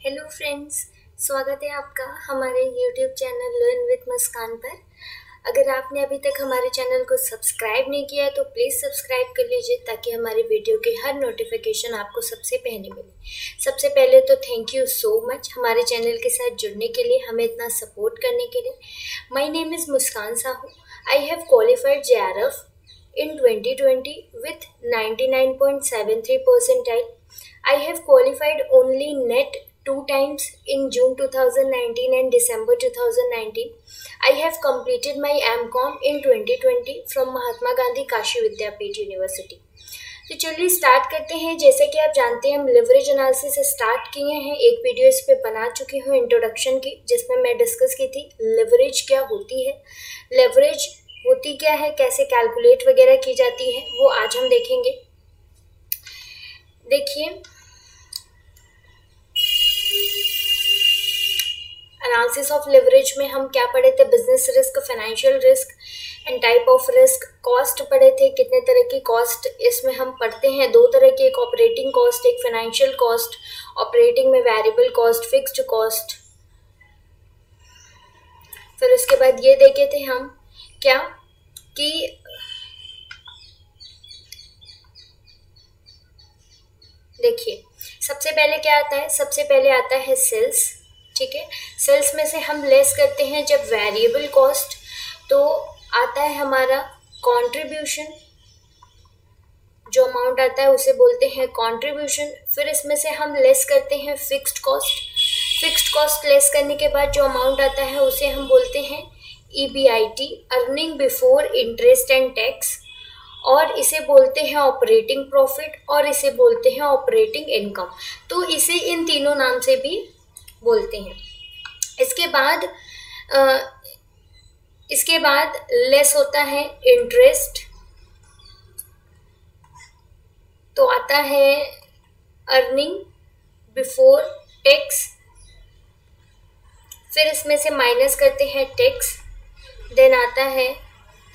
Hello friends, स्वागत है आपका हमारे यूट्यूब चैनल लर्न विद मुस्कान पर। अगर आपने अभी तक हमारे चैनल को सब्सक्राइब नहीं किया है तो प्लीज़ सब्सक्राइब कर लीजिए ताकि हमारे वीडियो के हर नोटिफिकेशन आपको सबसे पहले मिले। सबसे पहले तो थैंक यू सो मच हमारे चैनल के साथ जुड़ने के लिए, हमें इतना सपोर्ट करने के लिए। My name is Muskan Sahu. I have qualified JRF in 2020 with 99.73 percentile. I have qualified only NET 2 times in June 2019 and December 2019. I have completed my MCOM in 2020 from Mahatma Gandhi Kashi Vidyapith university. तो चलिए स्टार्ट करते हैं। जैसे कि आप जानते हैं हम लिवरेज एनालिसिस स्टार्ट किए हैं, एक वीडियो इस पे बना चुकी हूँ इंट्रोडक्शन की, जिसमें मैं डिस्कस की थी लिवरेज क्या होती है, लेवरेज होती क्या है, कैसे कैलकुलेट वगैरह की जाती है, वो आज हम देखेंगे। देखिए एनालिसिस ऑफ लिवरेज में हम क्या पढ़े थे, business risk, financial risk and type of risk, cost पढ़े थे, कितने तरह की कॉस्ट इसमें हम पढ़ते हैं, दो तरह की, एक ऑपरेटिंग कॉस्ट, एक फाइनेंशियल कॉस्ट। ऑपरेटिंग में वेरिएबल कॉस्ट, फिक्स्ड कॉस्ट। फिर उसके बाद ये देखे थे हम क्या कि देखिए सबसे पहले क्या आता है, सबसे पहले आता है सेल्स। ठीक है, सेल्स में से हम लेस करते हैं जब वेरिएबल कॉस्ट, तो आता है हमारा कंट्रीब्यूशन। जो अमाउंट आता है उसे बोलते हैं कंट्रीब्यूशन। फिर इसमें से हम लेस करते हैं fixed cost. Fixed cost less करने के बाद जो अमाउंट आता है उसे हम बोलते हैं EBIT, earning before interest and tax, और इसे बोलते हैं ऑपरेटिंग प्रॉफिट, और इसे बोलते हैं ऑपरेटिंग इनकम। तो इसे इन तीनों नाम से भी बोलते हैं। इसके बाद लेस होता है इंटरेस्ट, तो आता है अर्निंग बिफोर टैक्स। फिर इसमें से माइनस करते हैं टैक्स, देन आता है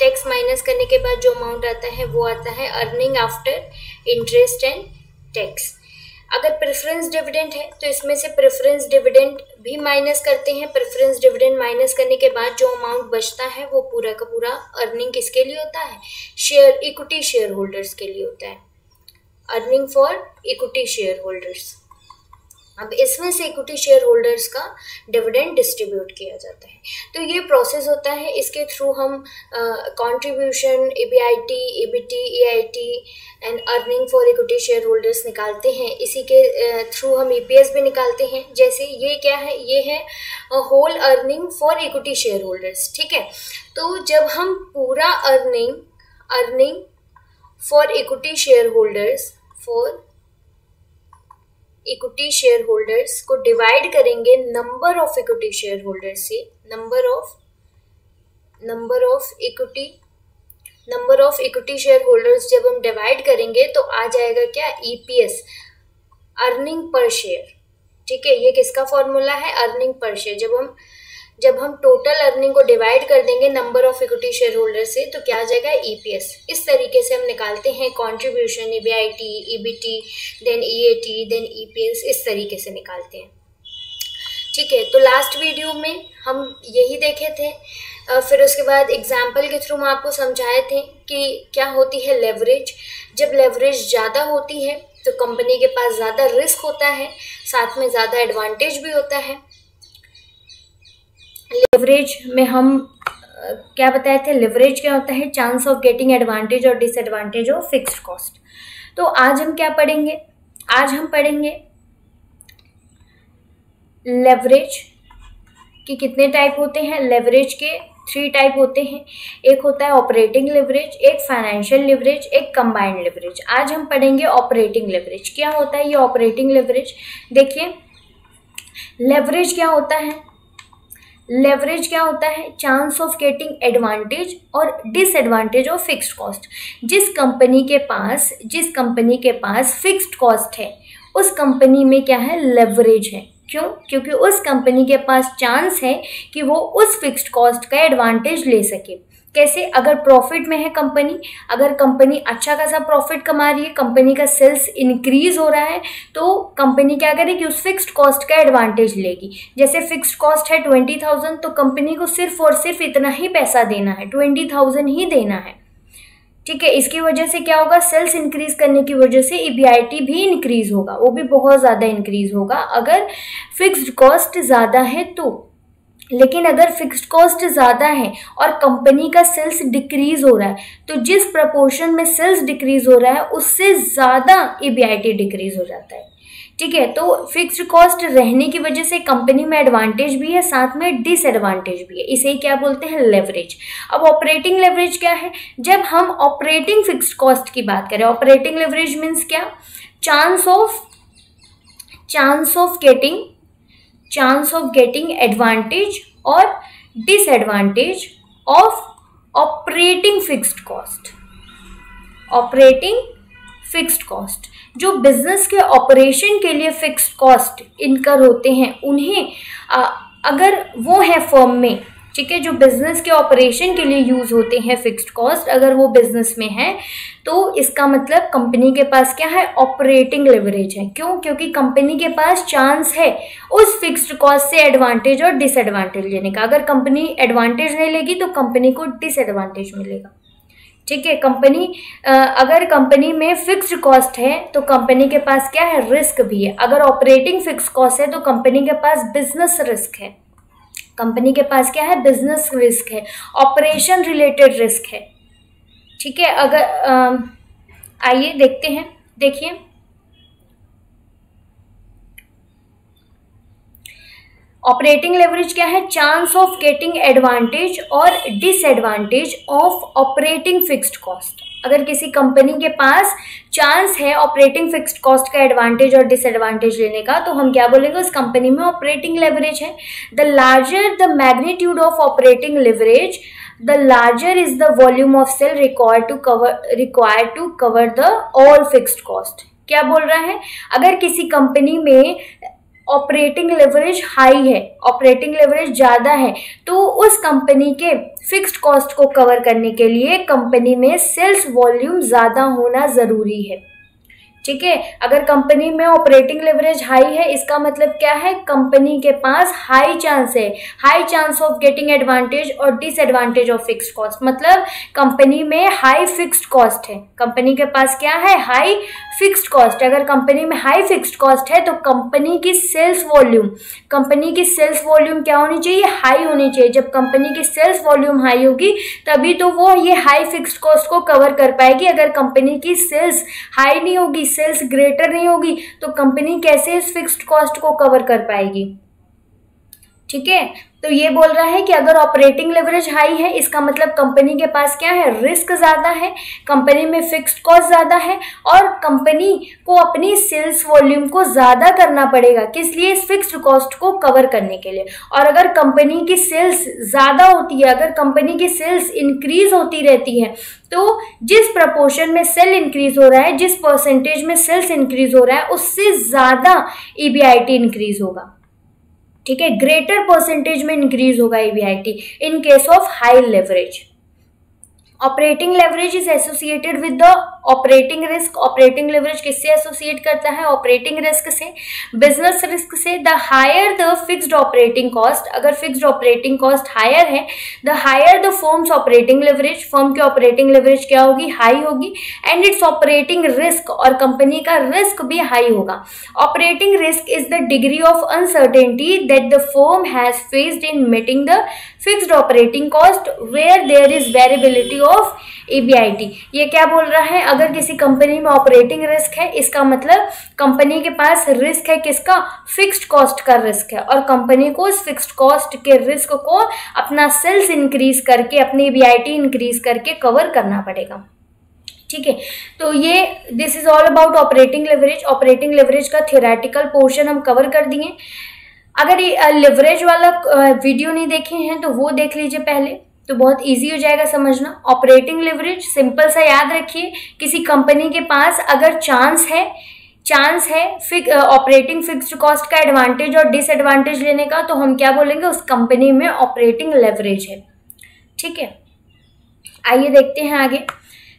टैक्स माइनस करने के बाद जो अमाउंट आता है वो आता है earning after interest and tax. अगर प्रेफरेंस डिविडेंड है तो इसमें से प्रेफरेंस डिविडेंड भी माइनस करते हैं। प्रेफरेंस डिविडेंड माइनस करने के बाद जो अमाउंट बचता है वो पूरा का पूरा अर्निंग किसके लिए होता है, शेयर इक्विटी शेयर होल्डर्स के लिए होता है, earning for equity share holders. अब इसमें से इक्विटी शेयर होल्डर्स का डिविडेंड डिस्ट्रीब्यूट किया जाता है। तो ये प्रोसेस होता है, इसके थ्रू हम contribution, EBIT, EBT, EIT and earning for equity share holders निकालते हैं। इसी के थ्रू हम EPS भी निकालते हैं। जैसे ये क्या है, ये है whole earning for equity share holders. ठीक है, तो जब हम पूरा earning for equity share holders को डिवाइड करेंगे number of equity share holders से, number of equity share holders जब हम डिवाइड करेंगे तो आ जाएगा क्या, EPS, अर्निंग पर शेयर। ठीक है, ये किसका फॉर्मूला है, अर्निंग पर शेयर। जब हम टोटल अर्निंग को डिवाइड कर देंगे number of equity share holder से तो क्या आ जाएगा, EPS। इस तरीके से हम निकालते हैं contribution, EBIT, EBT, then EAT, then EPS, इस तरीके से निकालते हैं। ठीक है, तो लास्ट वीडियो में हम यही देखे थे। फिर उसके बाद एग्जाम्पल के थ्रू हम आपको समझाए थे कि क्या होती है लेवरेज। जब लेवरेज ज़्यादा होती है तो कंपनी के पास ज़्यादा रिस्क होता है, साथ में ज़्यादा एडवांटेज भी होता है। लेवरेज में हम क्या बताए थे, लेवरेज क्या होता है, चांस ऑफ गेटिंग एडवांटेज और डिसएडवांटेज ऑफ फिक्स्ड कॉस्ट। तो आज हम क्या पढ़ेंगे, आज हम पढ़ेंगे लेवरेज कि कितने टाइप होते हैं। लेवरेज के 3 टाइप होते हैं, एक होता है ऑपरेटिंग लेवरेज, एक फाइनेंशियल लेवरेज, एक कंबाइंड लेवरेज। आज हम पढ़ेंगे ऑपरेटिंग लेवरेज। क्या होता है ये ऑपरेटिंग लेवरेज, देखिए लेवरेज क्या होता है, लेवरेज क्या होता है, चांस ऑफ गेटिंग एडवांटेज और डिसएडवांटेज ऑफ फिक्स्ड कॉस्ट। जिस कंपनी के पास फिक्स्ड कॉस्ट है उस कंपनी में क्या है, लेवरेज है। क्यों, क्योंकि उस कंपनी के पास चांस है कि वो उस फिक्स्ड कॉस्ट का एडवांटेज ले सके। कैसे? अगर प्रॉफिट में है कंपनी, अगर कंपनी अच्छा खासा प्रॉफिट कमा रही है, कंपनी का सेल्स इंक्रीज हो रहा है, तो कंपनी क्या करेगी? उस फिक्स्ड कॉस्ट का एडवांटेज लेगी। जैसे फिक्स्ड कॉस्ट है 20,000, तो कंपनी को सिर्फ और सिर्फ इतना ही पैसा देना है, 20,000 ही देना है। ठीक है, इसकी वजह से क्या होगा? सेल्स इंक्रीज करने की वजह से ईबीआईटी भी इंक्रीज होगा, वो भी बहुत ज़्यादा इंक्रीज होगा अगर फिक्स्ड कॉस्ट ज़्यादा है तो। लेकिन अगर फिक्स्ड कॉस्ट ज़्यादा है और कंपनी का सेल्स डिक्रीज हो रहा है, तो जिस प्रपोर्शन में सेल्स डिक्रीज हो रहा है उससे ज़्यादा ईबीआईटी डिक्रीज हो जाता है। ठीक है, तो फिक्स्ड कॉस्ट रहने की वजह से कंपनी में एडवांटेज भी है, साथ में डिसएडवांटेज भी है। इसे क्या बोलते हैं? लेवरेज। अब ऑपरेटिंग लेवरेज क्या है? जब हम ऑपरेटिंग फिक्स्ड कॉस्ट की बात करें, ऑपरेटिंग लेवरेज मीन्स क्या? चांस ऑफ गेटिंग एडवांटेज और disadvantage of operating fixed cost. Operating fixed cost, जो बिजनेस के ऑपरेशन के लिए फिक्स्ड कॉस्ट इनकर होते हैं, उन्हें अगर वो है फर्म में, ठीक है, जो बिजनेस के ऑपरेशन के लिए यूज होते हैं फिक्स्ड कॉस्ट, अगर वो बिजनेस में है, तो इसका मतलब कंपनी के पास क्या है? ऑपरेटिंग लेवरेज है। क्यों? क्योंकि कंपनी के पास चांस है उस फिक्स्ड कॉस्ट से एडवांटेज और डिसएडवांटेज लेने का। अगर कंपनी एडवांटेज नहीं लेगी तो कंपनी को डिसएडवांटेज मिलेगा। ठीक है, अगर कंपनी में फिक्स्ड कॉस्ट है तो कंपनी के पास क्या है? रिस्क भी है। अगर ऑपरेटिंग फिक्स्ड कॉस्ट है तो कंपनी के पास बिजनेस रिस्क है। कंपनी के पास क्या है? बिजनेस रिस्क है, ऑपरेशन रिलेटेड रिस्क है। ठीक है, अगर आइए देखते हैं, देखिए ऑपरेटिंग लेवरेज क्या है? चांस ऑफ गेटिंग एडवांटेज और disadvantage of operating fixed cost. अगर किसी कंपनी के पास चांस है ऑपरेटिंग फिक्स्ड कॉस्ट का एडवांटेज और डिसएडवांटेज लेने का, तो हम क्या बोलेंगे? उस कंपनी में ऑपरेटिंग लेवरेज है। The larger the magnitude of operating leverage, the larger is the volume of sale required to cover the all fixed cost। क्या बोल रहा है? अगर किसी कंपनी में ऑपरेटिंग लेवरेज हाई है, ऑपरेटिंग लेवरेज ज़्यादा है, तो उस कंपनी के फिक्स्ड कॉस्ट को कवर करने के लिए कंपनी में सेल्स वॉल्यूम ज़्यादा होना ज़रूरी है। ठीक है, अगर कंपनी में ऑपरेटिंग लेवरेज हाई है, इसका मतलब क्या है? कंपनी के पास high chance of getting advantage और डिसएडवांटेज ऑफ फिक्स्ड कॉस्ट। मतलब कंपनी में हाई फिक्स्ड कॉस्ट है, कंपनी के पास क्या है? High fixed cost. अगर कंपनी में हाई फिक्स्ड कॉस्ट है तो कंपनी की सेल्स वॉल्यूम क्या होनी चाहिए? हाई होनी चाहिए। जब कंपनी की सेल्स वॉल्यूम हाई होगी तभी तो वो ये हाई फिक्स्ड कॉस्ट को कवर कर पाएगी। अगर कंपनी की सेल्स हाई नहीं होगी, सेल्स ग्रेटर नहीं होगी, तो कंपनी कैसे इस फिक्स्ड कॉस्ट को कवर कर पाएगी? ठीक है, तो ये बोल रहा है कि अगर ऑपरेटिंग लेवरेज हाई है, इसका मतलब कंपनी के पास क्या है? रिस्क ज्यादा है, कंपनी में फिक्स्ड कॉस्ट ज्यादा है और कंपनी को अपनी सेल्स वॉल्यूम को ज्यादा करना पड़ेगा। किस लिए? इस फिक्स्ड कॉस्ट को कवर करने के लिए। और अगर कंपनी की सेल्स ज्यादा होती है, अगर कंपनी की सेल्स इंक्रीज होती रहती है, तो जिस प्रपोर्शन में सेल इंक्रीज हो रहा है, जिस परसेंटेज में सेल्स इंक्रीज हो रहा है, उससे ज्यादा ईबीआईटी इंक्रीज होगा। ठीक है, ग्रेटर परसेंटेज में इंक्रीज होगा EBIT in case of high leverage. Operating leverage is associated with the operating risk. Operating leverage किससे एसोसिएट करता है? ऑपरेटिंग रिस्क से, बिजनेस रिस्क से। The higher the fixed operating cost, अगर फिक्स्ड ऑपरेटिंग कॉस्ट हायर है, the higher the firm's operating leverage, firm की operating leverage क्या होगी? हाई होगी। एंड इट्स ऑपरेटिंग रिस्क, और कंपनी का रिस्क भी हाई होगा। Operating risk is the degree of uncertainty that the firm has faced in meeting the fixed operating cost where there is variability of EBIT. ये क्या बोल रहा है? अगर किसी कंपनी में ऑपरेटिंग रिस्क है, इसका मतलब कंपनी के पास रिस्क है किसका? फिक्स्ड कॉस्ट का रिस्क है, और कंपनी को इस फिक्स्ड कॉस्ट के रिस्क को अपना सेल्स इंक्रीज करके, अपनी ईबीआईटी इंक्रीज करके कवर करना पड़ेगा। ठीक है, तो ये this is all about operating leverage. Operating leverage का थियोरेटिकल पोर्शन हम कवर कर दिए। अगर ये लेवरेज वाला वीडियो नहीं देखे हैं तो वो देख लीजिए पहले, तो बहुत इजी हो जाएगा समझना। ऑपरेटिंग लेवरेज सिंपल सा याद रखिए, किसी कंपनी के पास अगर चांस है ऑपरेटिंग फिक्स्ड कॉस्ट का एडवांटेज और डिसएडवांटेज लेने का, तो हम क्या बोलेंगे? उस कंपनी में ऑपरेटिंग लेवरेज है। ठीक है, आइए देखते हैं आगे।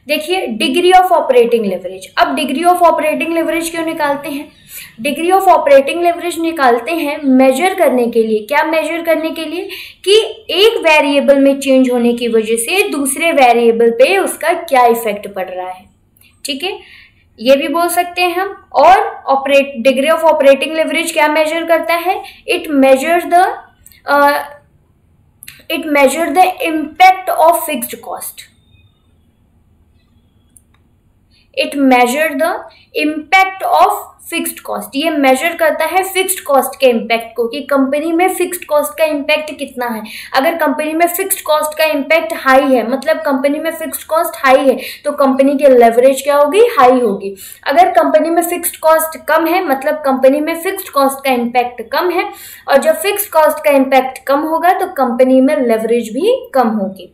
देखिए डिग्री ऑफ ऑपरेटिंग लेवरेज। अब डिग्री ऑफ ऑपरेटिंग लेवरेज क्यों निकालते हैं? डिग्री ऑफ ऑपरेटिंग लेवरेज निकालते हैं मेजर करने के लिए। क्या मेजर करने के लिए? कि एक वेरिएबल में चेंज होने की वजह से दूसरे वेरिएबल पे उसका क्या इफेक्ट पड़ रहा है। ठीक है, ये भी बोल सकते हैं हम। और डिग्री ऑफ ऑपरेटिंग लेवरेज क्या मेजर करता है? It major the impact of fixed cost. It major the impact of fixed cost. ये मेजर करता है फिक्स्ड कॉस्ट के इम्पैक्ट को, कि कंपनी में फिक्स्ड कॉस्ट का इम्पैक्ट कितना है। अगर कंपनी में फिक्स्ड कॉस्ट का इम्पैक्ट हाई है, मतलब कंपनी में फिक्स्ड कॉस्ट हाई है, तो कंपनी की लेवरेज क्या होगी? हाई होगी। अगर कंपनी में फिक्स्ड कॉस्ट कम है, मतलब कंपनी में फिक्स्ड कॉस्ट का इम्पैक्ट कम है, और जब फिक्स्ड कॉस्ट का इम्पैक्ट कम होगा तो कंपनी में लेवरेज भी कम होगी।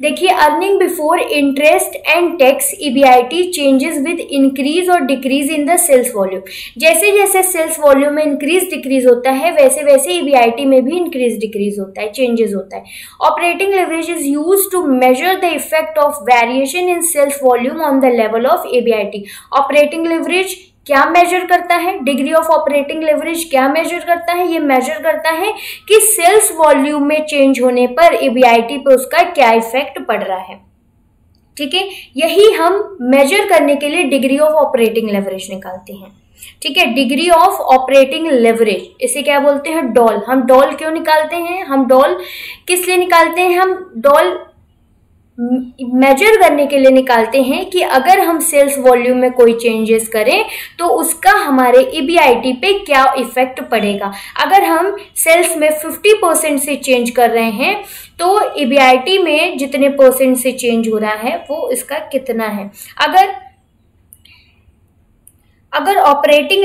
देखिए earning before interest and tax EBIT changes with increase और decrease in the sales volume. जैसे जैसे सेल्स वॉल्यूम में इंक्रीज डिक्रीज होता है, वैसे वैसे EBIT में भी इंक्रीज डिक्रीज होता है, चेंजेस होता है। Operating leverage is used to measure the effect of variation in sales volume on the level of EBIT। Operating leverage क्या मेजर करता है? डिग्री ऑफ ऑपरेटिंग लेवरेज क्या मेजर करता है? ये मेजर करता है कि सेल्स वॉल्यूम में चेंज होने पर EBIT पे उसका क्या इफेक्ट पड़ रहा है। ठीक है, यही हम मेजर करने के लिए डिग्री ऑफ ऑपरेटिंग लेवरेज निकालते हैं। ठीक है, डिग्री ऑफ ऑपरेटिंग लेवरेज, इसे क्या बोलते हैं? डॉल। हम डॉल क्यों निकालते हैं? हम डॉल किस लिए निकालते हैं? हम डॉल मेजर करने के लिए निकालते हैं कि अगर हम सेल्स वॉल्यूम में कोई चेंजेस करें तो उसका हमारे EBIT पे क्या इफेक्ट पड़ेगा। अगर हम सेल्स में 50% से चेंज कर रहे हैं तो EBIT में जितने परसेंट से चेंज हो रहा है वो इसका कितना है। अगर ऑपरेटिंग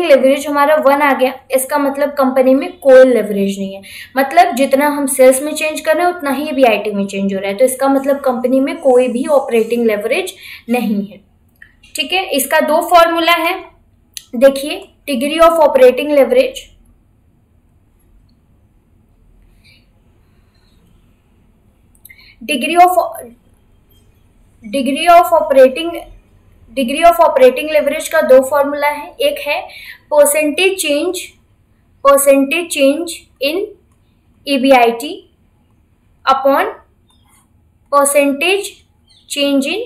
लेवरेज हमारा 1 आ गया, इसका मतलब कंपनी में कोई लेवरेज नहीं है। मतलब जितना हम सेल्स में चेंज कर रहे हैं उतना ही EBIT में चेंज हो रहा है, तो इसका मतलब कंपनी में कोई भी ऑपरेटिंग लेवरेज नहीं है। ठीक है, इसका 2 फॉर्मूला है। देखिए degree of operating leverage, degree of operating leverage का 2 फॉर्मूला है। एक है percentage change in EBIT upon percentage change in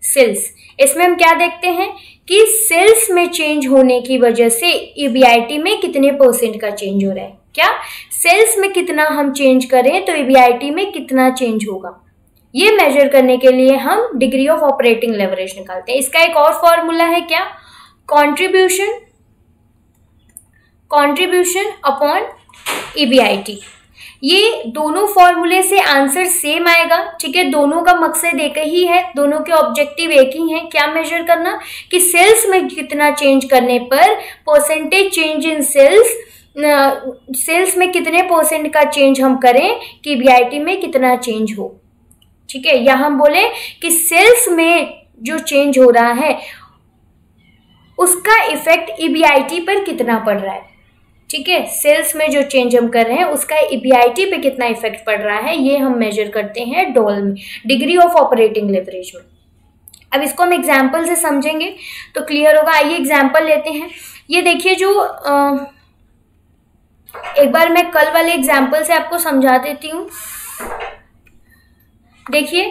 sales. इसमें हम क्या देखते हैं कि सेल्स में चेंज होने की वजह से EBIT में कितने परसेंट का चेंज हो रहा है। क्या सेल्स में कितना हम चेंज करें तो EBIT में कितना चेंज होगा, ये मेजर करने के लिए हम डिग्री ऑफ ऑपरेटिंग लेवरेज निकालते हैं। इसका एक और फॉर्मूला है क्या? Contribution upon EBIT। ये दोनों फॉर्मूले से आंसर सेम आएगा। ठीक है, दोनों का मकसद एक ही है, दोनों के ऑब्जेक्टिव एक ही है। क्या मेजर करना? कि सेल्स में कितना चेंज करने पर परसेंटेज चेंज इन सेल्स में कितने परसेंट का चेंज हम करें कि EBIT में कितना चेंज हो। ठीक है, या हम बोले कि सेल्स में जो चेंज हो रहा है उसका इफेक्ट EBIT पर कितना पड़ रहा है। ठीक है, सेल्स में जो चेंज हम कर रहे हैं उसका EBIT पे कितना इफेक्ट पड़ रहा है, ये हम मेजर करते हैं डॉल में, डिग्री ऑफ ऑपरेटिंग लेवरेज में। अब इसको हम एग्जाम्पल से समझेंगे तो क्लियर होगा। आइए एग्जाम्पल लेते हैं। ये देखिए, जो एक बार मैं कल वाले एग्जाम्पल से आपको समझा देती हूँ। देखिए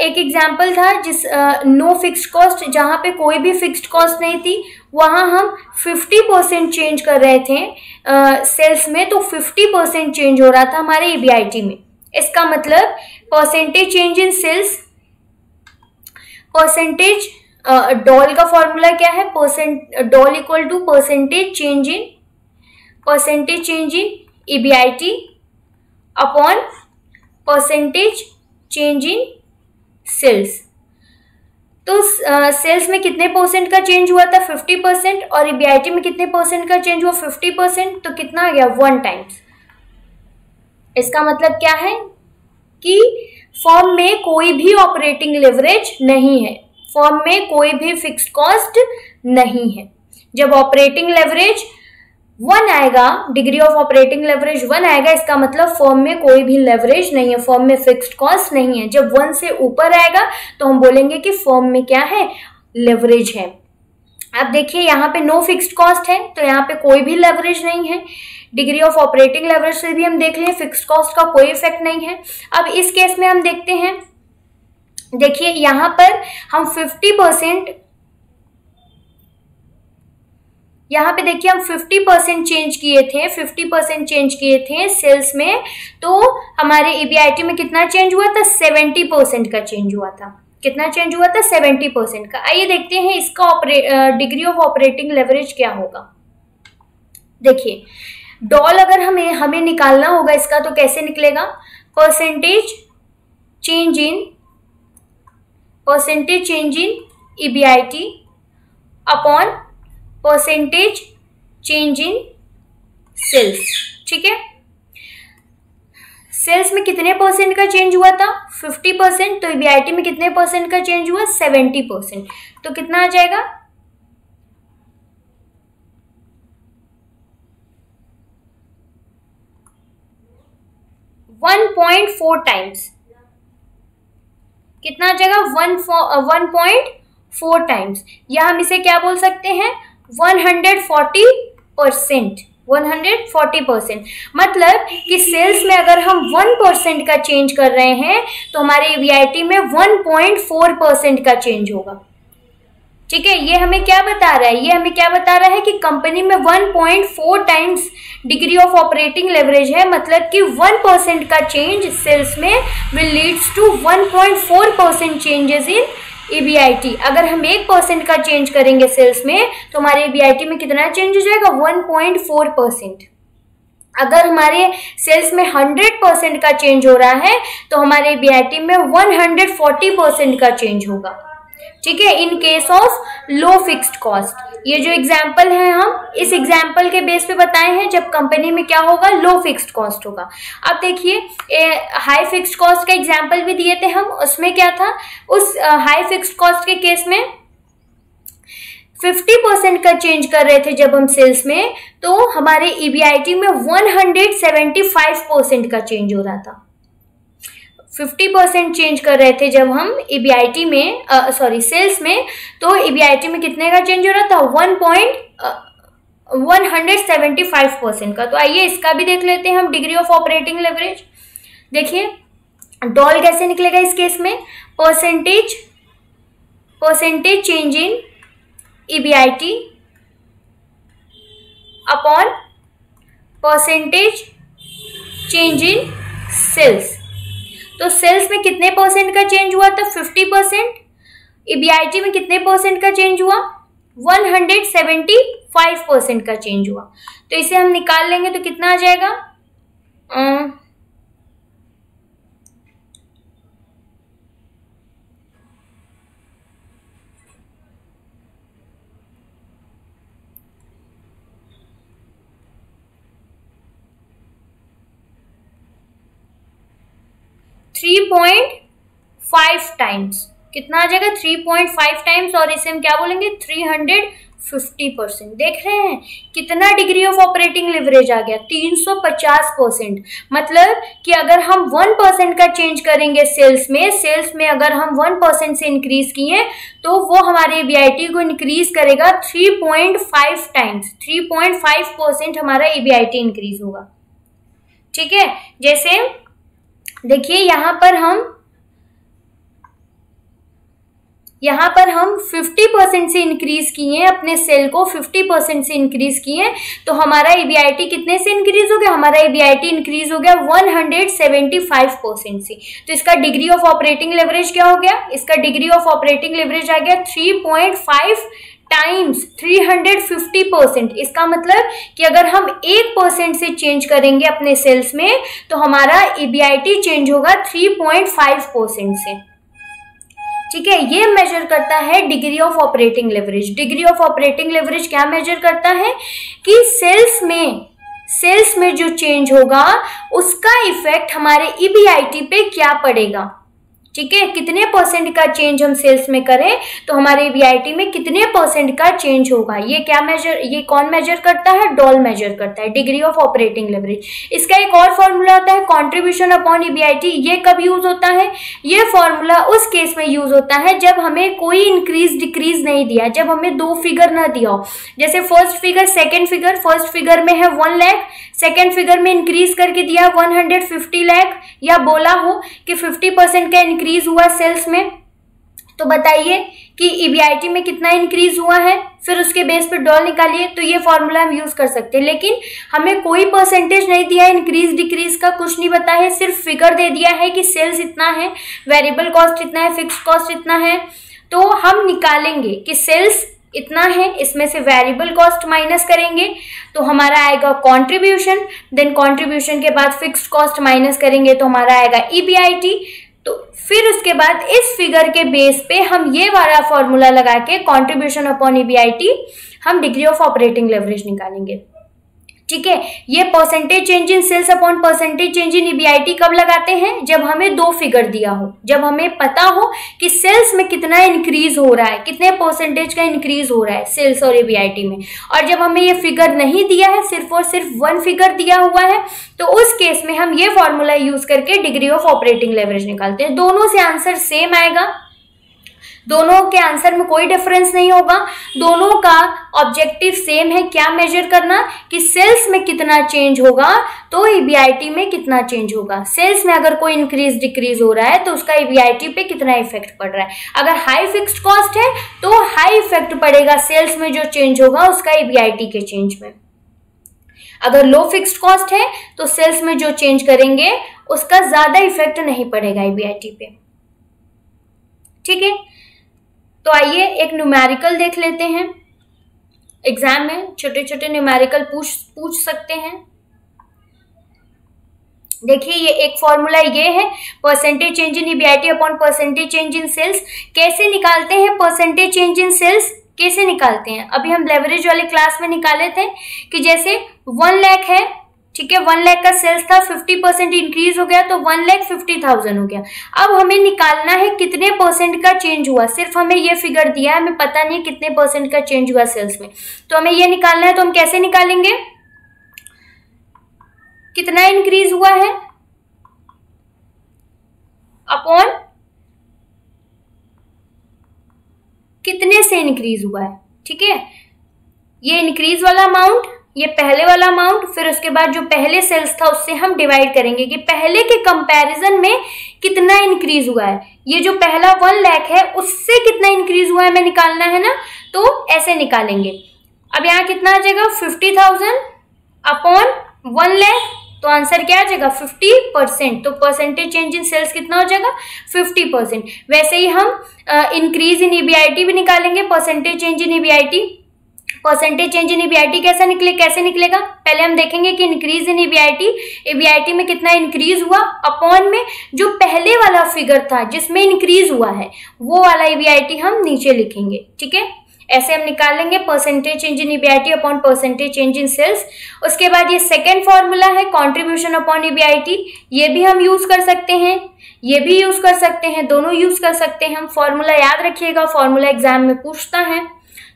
एक एग्जाम्पल था जिस नो फिक्स्ड कॉस्ट, जहाँ पे कोई भी फिक्स्ड कॉस्ट नहीं थी, वहाँ हम 50% चेंज कर रहे थे सेल्स में, तो 50% चेंज हो रहा था हमारे EBIT में। इसका मतलब percentage change in sales, percentage DOL का फॉर्मूला क्या है? DOL equal to percentage change in EBIT upon percentage change in sales. तो सेल्स में कितने परसेंट का चेंज हुआ था? 50%। और EBIT में कितने परसेंट का चेंज हुआ? 50%। तो कितना आ गया? 1 टाइम्स। इसका मतलब क्या है कि फर्म में कोई भी ऑपरेटिंग लेवरेज नहीं है, फर्म में कोई भी फिक्स्ड कॉस्ट नहीं है। जब ऑपरेटिंग लेवरेज 1 आएगा, डिग्री ऑफ ऑपरेटिंग लेवरेज 1 आएगा, इसका मतलब फर्म में कोई भी लेवरेज नहीं है, फर्म में फिक्स्ड कॉस्ट नहीं है। जब 1 से ऊपर आएगा तो हम बोलेंगे कि फर्म में क्या है, लेवरेज है। अब देखिए यहाँ पे नो फिक्स्ड कॉस्ट है तो यहाँ पे कोई भी लेवरेज नहीं है। डिग्री ऑफ ऑपरेटिंग लेवरेज से भी हम देख लें फिक्स्ड कॉस्ट का कोई इफेक्ट नहीं है। अब इस केस में हम देखते हैं, देखिए यहाँ पर हम 50%, यहाँ पे देखिए हम 50% चेंज किए थे, 50% चेंज किए थे सेल्स में, तो हमारे EBIT में कितना चेंज हुआ था, 70% का चेंज हुआ था। कितना चेंज हुआ था, 70% का। आइए देखते हैं इसका डिग्री ऑफ ऑपरेटिंग लेवरेज क्या होगा। देखिए डॉल अगर हमें निकालना होगा इसका तो कैसे निकलेगा, percentage change in EBIT upon percentage change in sales. ठीक है, सेल्स में कितने परसेंट का चेंज हुआ था, 50%, तो EBIT में कितने परसेंट का चेंज हुआ, 70%। तो कितना आ जाएगा, 1.4 टाइम्स। कितना आ जाएगा, 1.4 टाइम्स, या हम इसे क्या बोल सकते हैं, 140%। 140%, मतलब कि सेल्स में अगर हम 1% का चेंज कर रहे हैं तो हमारे EBIT में 1.4% का चेंज होगा। ठीक है, ये हमें क्या बता रहा है, ये हमें क्या बता रहा है कि कंपनी में 1.4 times degree of operating leverage है, मतलब कि 1% का चेंज सेल्स में will leads to 1.4% changes in EBIT। अगर हम 1% का चेंज करेंगे सेल्स में तो हमारे EBIT में कितना चेंज हो जाएगा, 1.4%। अगर हमारे सेल्स में 100% का चेंज हो रहा है तो हमारे EBIT में 140% का चेंज होगा। ठीक है, इन case of low fixed cost. ये जो एग्जाम्पल है हम इस एग्जाम्पल के बेस पे बताए हैं जब कंपनी में क्या होगा, लो फिक्स्ड कॉस्ट होगा। अब देखिए हाई फिक्स्ड कॉस्ट का एग्जाम्पल भी दिए थे हम, उसमें क्या था, उस हाई फिक्स्ड कॉस्ट के केस में 50% का चेंज कर रहे थे जब हम सेल्स में, तो हमारे EBIT में 175% का चेंज हो रहा था। 50% चेंज कर रहे थे जब हम EBIT में सेल्स में, तो EBIT में कितने का चेंज हो रहा था, 175% का। तो आइए इसका भी देख लेते हैं हम, डिग्री ऑफ ऑपरेटिंग लेवरेज। देखिए डॉल कैसे निकलेगा इस केस में, percentage change in EBIT upon percentage change in sales. तो सेल्स में कितने परसेंट का चेंज हुआ था, 50%। EBIT में कितने परसेंट का चेंज हुआ, 175% का चेंज हुआ। तो इसे हम निकाल लेंगे तो कितना आ जाएगा, 3.5 टाइम्स। कितना आ जाएगा, 3.5 टाइम्स, और इसे हम क्या बोलेंगे, 350%। देख रहे हैं कितना डिग्री ऑफ ऑपरेटिंग लेवरेज आ गया, 350%। मतलब कि अगर हम 1% का चेंज करेंगे सेल्स में अगर हम 1% से इंक्रीज किए तो वो हमारे EBIT को इंक्रीज करेगा 3.5 टाइम्स। 3.5% हमारा EBIT इंक्रीज होगा। ठीक है, जैसे देखिए यहाँ पर हम 50% से इंक्रीज किए, अपने सेल को 50% से इंक्रीज किए, तो हमारा EBIT कितने से इंक्रीज हो गया, हमारा EBIT इंक्रीज हो गया 175% से। तो इसका डिग्री ऑफ ऑपरेटिंग लेवरेज क्या हो गया, इसका डिग्री ऑफ ऑपरेटिंग लेवरेज आ गया 3.5 टाइम्स 350%। इसका मतलब कि अगर हम 1% से चेंज करेंगे अपने सेल्स में तो हमारा EBIT चेंज होगा 3.5% से। ठीक है, ये मेजर करता है degree of operating leverage. Degree of operating leverage क्या मेजर करता है कि सेल्स में जो चेंज होगा उसका इफेक्ट हमारे EBIT पे क्या पड़ेगा। ठीक है, कितने परसेंट का चेंज हम सेल्स में करें तो हमारे ईबीआईटी में कितने परसेंट का चेंज होगा। ये क्या मेजर, ये कौन मेजर करता है, डॉल मेजर करता है, डिग्री ऑफ ऑपरेटिंग लेवरेज। इसका एक और फॉर्मूला होता है कंट्रीब्यूशन अपॉन ईबीआईटी। ये कब यूज होता है, ये फॉर्मूला उस केस में यूज होता है जब हमें कोई इंक्रीज डिक्रीज नहीं दिया, जब हमें दो फिगर ना दिया हो। जैसे first figure second figure, first figure में है 1 लाख, सेकेंड फिगर में इंक्रीज करके दिया 150 लाख, या बोला हो कि 50% का इंक्रीज हुआ सेल्स में, तो बताइए कि ईबीआईटी में कितना इंक्रीज हुआ है, फिर उसके बेस पे डॉल निकालिए। तो ये फॉर्मूला हम यूज कर सकते हैं, लेकिन हमें कोई परसेंटेज नहीं दिया है, इंक्रीज डिक्रीज का कुछ नहीं बताया है, सिर्फ फिगर दे दिया है कि सेल्स इतना है, वेरिएबल कॉस्ट इतना है, फिक्स्ड कॉस्ट इतना है। तो हम निकालेंगे कि सेल्स इतना है, इसमें से वेरिएबल कॉस्ट माइनस करेंगे तो हमारा आएगा कंट्रीब्यूशन, देन कंट्रीब्यूशन के बाद फिक्स्ड कॉस्ट माइनस करेंगे तो हमारा आएगा ईबीआईटी। तो फिर उसके बाद इस फिगर के बेस पे हम ये वाला फॉर्मूला लगा के कंट्रीब्यूशन अपॉन ईबीआईटी हम डिग्री ऑफ ऑपरेटिंग लेवरेज निकालेंगे। ठीक है, ये percentage change in sales upon percentage change in EBIT कब लगाते हैं, जब हमें दो फिगर दिया हो, जब हमें पता हो कि सेल्स में कितना इंक्रीज हो रहा है, कितने परसेंटेज का इंक्रीज हो रहा है सेल्स और ईबीआईटी में। और जब हमें ये फिगर नहीं दिया है, सिर्फ और सिर्फ 1 फिगर दिया हुआ है, तो उस केस में हम ये फॉर्मूला यूज करके डिग्री ऑफ ऑपरेटिंग लेवरेज निकालते हैं। दोनों से आंसर सेम आएगा, दोनों के आंसर में कोई डिफरेंस नहीं होगा, दोनों का ऑब्जेक्टिव सेम है। क्या मेजर करना कि सेल्स में कितना चेंज होगा तो ईबीआईटी में कितना चेंज होगा। सेल्स में अगर कोई इंक्रीज डिक्रीज हो रहा है तो उसका ईबीआईटी पे कितना इफेक्ट पड़ रहा है। अगर हाई फिक्स्ड कॉस्ट है तो हाई इफेक्ट पड़ेगा सेल्स में जो चेंज होगा उसका ईबीआईटी के चेंज में। अगर लो फिक्स्ड कॉस्ट है तो सेल्स में जो चेंज करेंगे उसका ज्यादा इफेक्ट नहीं पड़ेगा ईबीआईटी पे। ठीक है, तो आइए एक न्यूमेरिकल देख लेते हैं। एग्जाम में छोटे छोटे न्यूमेरिकल पूछ सकते हैं। देखिए ये एक फॉर्मूला ये है percentage change in EBIT upon percentage change in sales. कैसे निकालते हैं परसेंटेज चेंज इन सेल्स, कैसे निकालते हैं, अभी हम लेवरेज वाले क्लास में निकाले थे कि जैसे 1 लाख है, ठीक है, 1 लाख का सेल्स था, 50% इंक्रीज हो गया तो 1,50,000 हो गया। अब हमें निकालना है कितने परसेंट का चेंज हुआ, सिर्फ हमें ये फिगर दिया है, हमें पता नहीं कितने परसेंट का चेंज हुआ सेल्स में, तो हमें ये निकालना है। तो हम कैसे निकालेंगे, कितना इंक्रीज हुआ है अपॉन कितने से इंक्रीज हुआ है। ठीक है, ये इंक्रीज वाला अमाउंट, ये पहले वाला अमाउंट, फिर उसके बाद जो पहले सेल्स था उससे हम डिवाइड करेंगे कि पहले के कंपैरिजन में कितना इंक्रीज हुआ है। ये जो पहला 1 लाख है उससे कितना इंक्रीज हुआ है हमें निकालना है ना, तो ऐसे निकालेंगे। अब यहाँ कितना आ जाएगा 50,000 अपॉन 1 लाख, तो आंसर क्या आ जाएगा 50%। तो परसेंटेज चेंज इन सेल्स कितना हो जाएगा 50%। वैसे ही हम इंक्रीज इन ईबीआईटी भी निकालेंगे, percentage change in EBIT. Percentage change in EBIT कैसे निकलेगा, पहले हम देखेंगे कि इंक्रीज इन ईबीआईटी में कितना इंक्रीज हुआ, अपॉन में जो पहले वाला फिगर था जिसमें इंक्रीज हुआ है वो वाला ईबीआईटी हम नीचे लिखेंगे। ठीक है, ऐसे हम निकाल लेंगे percentage change in EBIT upon percentage change in sales. उसके बाद ये सेकेंड फॉर्मूला है कंट्रीब्यूशन अपॉन ईबीआईटी, ये भी हम यूज कर सकते हैं, ये भी यूज कर सकते हैं, दोनों यूज कर सकते हैं हम। फॉर्मूला याद रखिएगा, फॉर्मूला एग्जाम में पूछता है।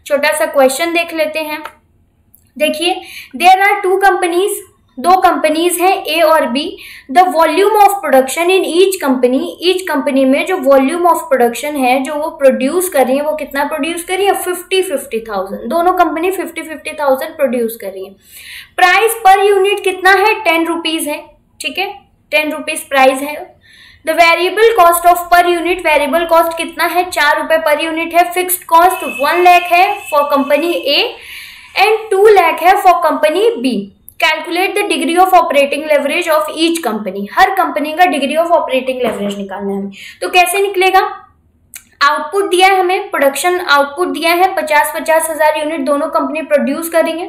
छोटा सा क्वेश्चन देख लेते हैं। देखिए देयर आर 2 कंपनीज, 2 कंपनीज हैं ए और B. The volume of production in each company में जो वॉल्यूम ऑफ प्रोडक्शन है जो वो प्रोड्यूस कर रही है, वो कितना प्रोड्यूस कर रही है 50,000। दोनों कंपनी 50,000 प्रोड्यूस कर रही है। प्राइस पर यूनिट कितना है 10 रुपीज है। ठीक है, 10 रुपीज प्राइस है। The variable cost of per unit, variable cost कितना है 4 रुपए पर यूनिट है। फिक्स्ड कॉस्ट 1 लाख है for company A and 2 lakh है for company B. Calculate the degree of operating leverage of each company. हर कंपनी का degree of operating leverage निकालना है हमें। तो कैसे निकलेगा, आउटपुट दिया है हमें, प्रोडक्शन आउटपुट दिया है 50 हजार यूनिट दोनों कंपनी प्रोड्यूस करेंगे।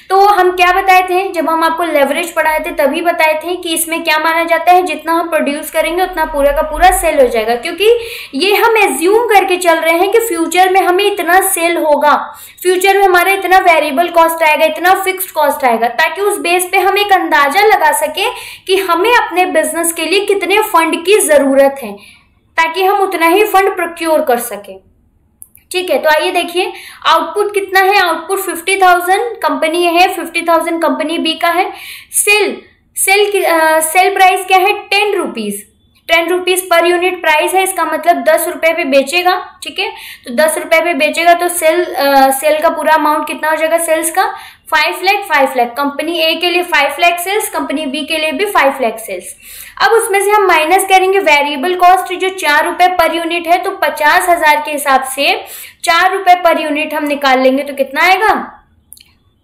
तो हम क्या बताए थे जब हम आपको लेवरेज पढ़ाए थे, तभी बताए थे कि इसमें क्या माना जाता है, जितना हम प्रोड्यूस करेंगे उतना पूरा का पूरा सेल हो जाएगा, क्योंकि ये हम एज्यूम करके चल रहे हैं कि फ्यूचर में हमें इतना सेल होगा, फ्यूचर में हमारा इतना वेरिएबल कॉस्ट आएगा, इतना फिक्स्ड कॉस्ट आएगा, ताकि उस बेस पे हम एक अंदाजा लगा सके कि हमें अपने बिजनेस के लिए कितने फंड की जरूरत है। ताकि हम उतना ही फंड प्रोक्योर कर सकें। ठीक है, तो आइए देखिए आउटपुट कितना है। आउटपुट 50,000 कंपनी है, 50,000 कंपनी बी का है। सेल प्राइस क्या है 10 rupees, 10 rupees per unit price है, इसका मतलब 10 रुपए पे बेचेगा। ठीक है, तो 10 रुपए पे बेचेगा तो सेल का पूरा अमाउंट कितना हो जाएगा सेल्स का 5 लाख। कंपनी ए के लिए 5 लाख सेल्स, कंपनी बी के लिए भी 5 लाख सेल्स। अब उसमें से हम माइनस करेंगे वेरिएबल कॉस्ट जो 4 रुपए पर यूनिट है, तो 50,000 के हिसाब से 4 रुपए पर यूनिट हम निकाल लेंगे तो कितना आएगा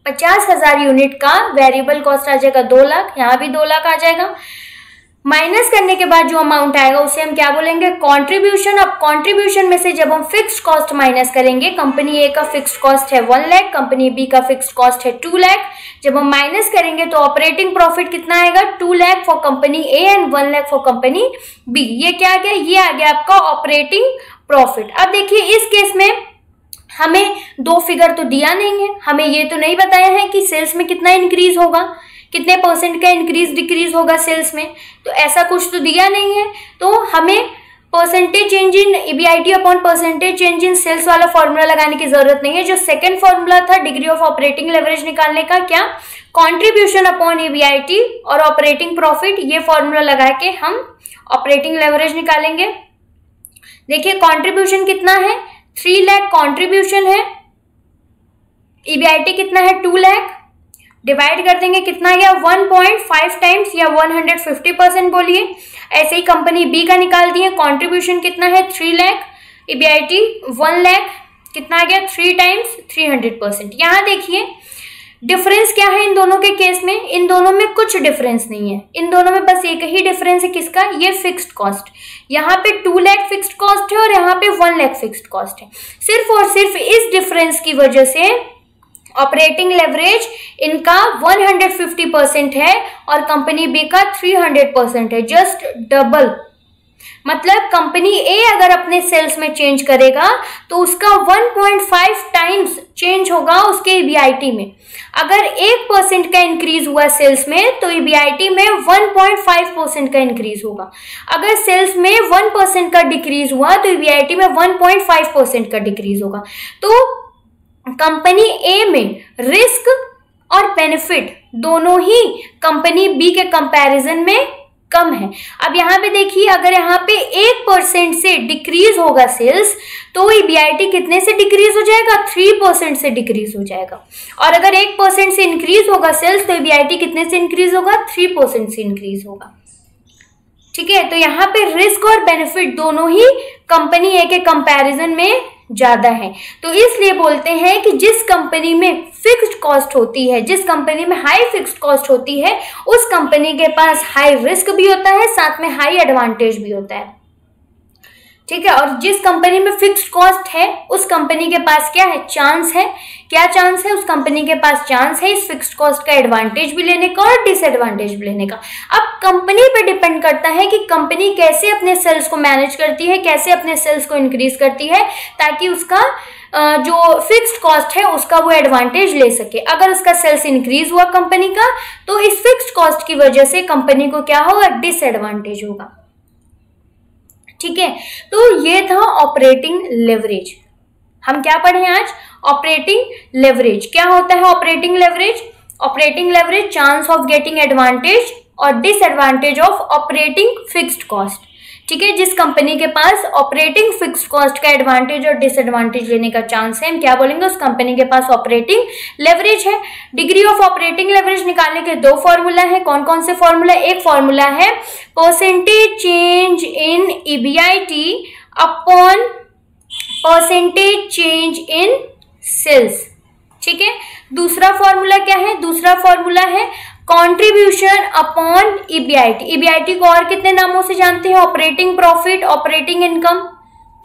50,000 यूनिट का वेरिएबल कॉस्ट आ जाएगा 2 लाख, यहाँ भी 2 लाख आ जाएगा। माइनस करने के बाद जो अमाउंट आएगा उसे हम क्या बोलेंगे कंट्रीब्यूशन। अब कंट्रीब्यूशन में से जब हम फिक्स्ड कॉस्ट माइनस करेंगे, कंपनी ए का फिक्स्ड कॉस्ट है 1 लाख, कंपनी बी का फिक्स्ड कॉस्ट है 2 लाख। जब हम माइनस करेंगे तो ऑपरेटिंग प्रॉफिट कितना आएगा 2 lakh for company A and 1 lakh for company B. ये क्या आ गया, ये आ गया आपका ऑपरेटिंग प्रॉफिट। अब देखिए इस केस में हमें 2 फिगर तो दिया नहीं है, हमें ये तो नहीं बताया है कि सेल्स में कितना इंक्रीज होगा, कितने परसेंट का इंक्रीज डिक्रीज होगा सेल्स में, तो ऐसा कुछ तो दिया नहीं है। तो हमें percentage change in EBIT upon percentage change in sales वाला फॉर्मूला लगाने की जरूरत नहीं है। जो सेकंड फॉर्मूला था डिग्री ऑफ ऑपरेटिंग लेवरेज निकालने का, क्या कंट्रीब्यूशन अपॉन ईबीआईटी और ऑपरेटिंग प्रॉफिट, ये फॉर्मूला लगा के हम ऑपरेटिंग लेवरेज निकालेंगे। देखिए कंट्रीब्यूशन कितना है 3 लाख कंट्रीब्यूशन है, ईबीआईटी कितना है 2 लाख, डिवाइड कर देंगे कितना गया 1.5 टाइम्स या 150% बोलिए। ऐसे ही कंपनी बी का निकाल दिए, कंट्रीब्यूशन कितना है 3 लाख, ईबीआईटी 1 लाख, कितना आ गया 3 टाइम्स 300%। यहाँ देखिए डिफरेंस क्या है इन दोनों के केस में, इन दोनों में कुछ डिफरेंस नहीं है, इन दोनों में बस एक ही डिफरेंस है, किसका, ये फिक्स्ड कॉस्ट। यहाँ पे 2 लाख फिक्स्ड कॉस्ट है और यहाँ पे 1 लाख फिक्स्ड कॉस्ट है। सिर्फ और सिर्फ इस डिफरेंस की वजह से ऑपरेटिंग लेवरेज इनका 150% है और कंपनी बी का 300% है, जस्ट डबल। मतलब कंपनी ए अगर अपने सेल्स में चेंज करेगा तो उसका 1.5 टाइम्स चेंज होगा उसके ईबीआईटी में। अगर 1% का इंक्रीज हुआ सेल्स में तो ईबीआईटी में 1.5% का इंक्रीज होगा। अगर सेल्स में 1% का डिक्रीज हुआ तो ईबीआईटी में 1.5% का डिक्रीज होगा। तो कंपनी ए में रिस्क और बेनिफिट दोनों ही कंपनी बी के कंपैरिजन में कम है। अब यहाँ पे देखिए अगर यहाँ पे 1% से डिक्रीज होगा सेल्स तो ईबीआईटी कितने से डिक्रीज हो जाएगा 3% से डिक्रीज हो जाएगा, और अगर 1% से इंक्रीज होगा सेल्स तो ईबीआईटी कितने से इंक्रीज होगा 3% से इंक्रीज होगा। ठीक है, तो यहाँ पे रिस्क और बेनिफिट दोनों ही कंपनी ए के कंपैरिजन में ज्यादा है। तो इसलिए बोलते हैं कि जिस कंपनी में फिक्स्ड कॉस्ट होती है, जिस कंपनी में हाई फिक्स्ड कॉस्ट होती है, उस कंपनी के पास हाई रिस्क भी होता है, साथ में हाई एडवांटेज भी होता है। ठीक है, और जिस कंपनी में फिक्स्ड कॉस्ट है उस कंपनी के पास क्या है, चांस है। क्या चांस है, उस कंपनी के पास चांस है इस फिक्स्ड कॉस्ट का एडवांटेज भी लेने का और डिसएडवांटेज भी लेने का। अब कंपनी पे डिपेंड करता है कि कंपनी कैसे अपने सेल्स को मैनेज करती है, कैसे अपने सेल्स को इंक्रीज करती है ताकि उसका जो फिक्स्ड कॉस्ट है उसका वो एडवांटेज ले सके। अगर उसका सेल्स इंक्रीज हुआ कंपनी का तो इस फिक्स्ड कॉस्ट की वजह से कंपनी को क्या होगा, डिसएडवांटेज होगा। ठीक है, तो ये था ऑपरेटिंग लेवरेज। हम क्या पढ़े आज, ऑपरेटिंग लेवरेज। क्या होता है operating leverage? Operating leverage chance of getting advantage और disadvantage of operating fixed cost. ठीक है, जिस कंपनी के पास ऑपरेटिंग फिक्स्ड कॉस्ट का एडवांटेज और डिसएडवांटेज लेने का चांस है, हम क्या बोलेंगे, उस कंपनी के पास ऑपरेटिंग लेवरेज है। डिग्री ऑफ ऑपरेटिंग लेवरेज निकालने के 2 फॉर्मूला है। कौन कौन से फॉर्मूला? एक फॉर्मूला है percentage change in EBIT upon percentage change in sales. ठीक है, दूसरा फॉर्मूला क्या है? दूसरा फॉर्मूला है कंट्रीब्यूशन अपॉन ईबीआईटी। ईबीआईटी को और कितने नामों से जानते हैं? Operating profit, operating income.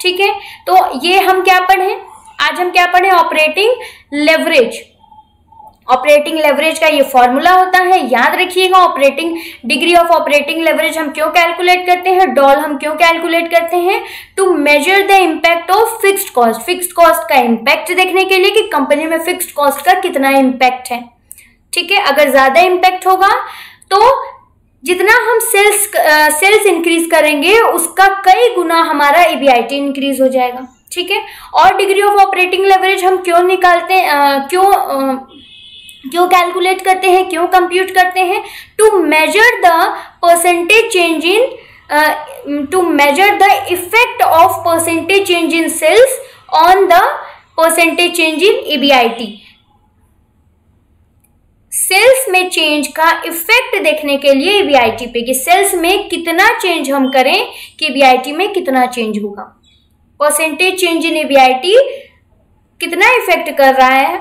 ठीक है, तो ये हम क्या पढ़े आज, हम क्या पढ़े, ऑपरेटिंग लेवरेज। ऑपरेटिंग लेवरेज का ये फॉर्मूला होता है, याद रखिएगा। Operating degree of operating leverage हम क्यों कैलकुलेट करते हैं, डॉल हम क्यों कैलकुलेट करते हैं? To measure the impact of fixed cost. Fixed cost का इम्पैक्ट देखने के लिए कि कंपनी में फिक्स्ड कॉस्ट का कितना इम्पैक्ट है। ठीक है, अगर ज्यादा इम्पैक्ट होगा तो जितना हम सेल्स इंक्रीज करेंगे उसका कई गुना हमारा EBIT इंक्रीज हो जाएगा। ठीक है, और डिग्री ऑफ ऑपरेटिंग लेवरेज हम क्यों निकालते हैं, क्यों कैलकुलेट करते हैं, क्यों कंप्यूट करते हैं? To measure the percentage change in to measure the effect of percentage change in sales on the percentage change in EBIT। Sales में चेंज का इफेक्ट देखने के लिए EBIT पे कि सेल्स में कितना चेंज हम करें कि EBIT में कितना चेंज होगा। परसेंटेज चेंज इन EBIT कितना इफेक्ट कर रहा है,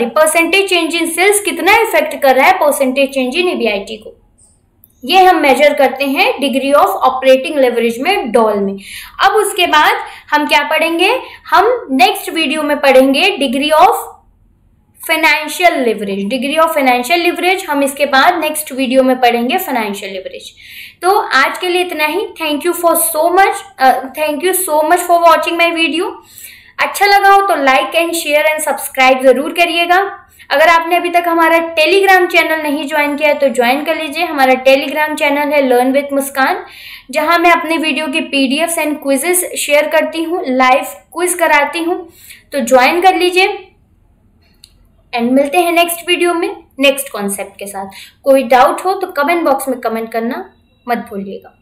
परसेंटेज चेंज इन सेल्स कितना इफेक्ट कर रहा है परसेंटेज चेंज इन EBIT को, ये हम मेजर करते हैं डिग्री ऑफ ऑपरेटिंग लेवरेज में, डॉल में। अब उसके बाद हम क्या पढ़ेंगे, हम नेक्स्ट वीडियो में पढ़ेंगे degree of financial leverage. Degree of financial leverage हम इसके बाद नेक्स्ट वीडियो में पढ़ेंगे फाइनेंशियल लेवरेज। तो आज के लिए इतना ही। Thank you so much for watching my video. अच्छा लगा हो तो like and share and subscribe जरूर करिएगा। अगर आपने अभी तक हमारा टेलीग्राम चैनल नहीं ज्वाइन किया है तो ज्वाइन कर लीजिए। हमारा टेलीग्राम चैनल है लर्न विथ मुस्कान, जहां मैं अपने वीडियो के PDFs एंड क्विजेस शेयर करती हूँ, लाइव क्विज कराती हूँ, तो ज्वाइन कर लीजिए। एंड मिलते हैं नेक्स्ट वीडियो में नेक्स्ट कॉन्सेप्ट के साथ। कोई डाउट हो तो कमेंट बॉक्स में कमेंट करना मत भूलिएगा।